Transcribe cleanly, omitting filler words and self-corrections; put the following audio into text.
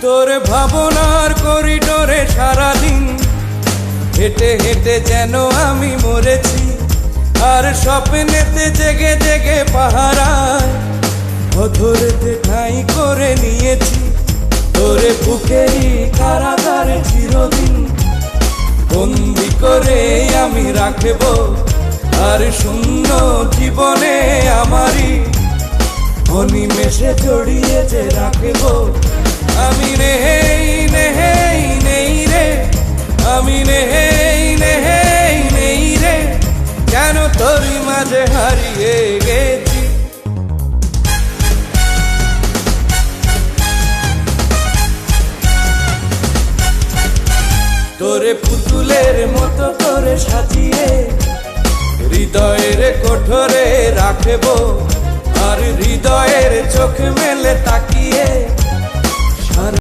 তোর ভাবনার করিডোরে সারাদিন হেঁটে হেঁটে যেন আমি মরেছি, আর স্বপ্নেতে জেগে জেগে পাহারায় অধরেতে ঠাঁই করে নিয়েছি। তোরে বুকেরই কারাগারে চিরদিন বন্দি করে আমি রাখব, আর শূন্য জীবনে আমারই অনিমেষে জড়িয়ে যে রাখব। আমি নেই নেই নেই রে, আমি নেই নেই নেই রে, কেন তোরই মাঝে হারিয়ে গেছি। তোরে পুতুলের মতো করে সাজিয়ে হৃদয়ের কোঠরে রাখব, আর হৃদয়ের চোখ মেলে তাকিয়ে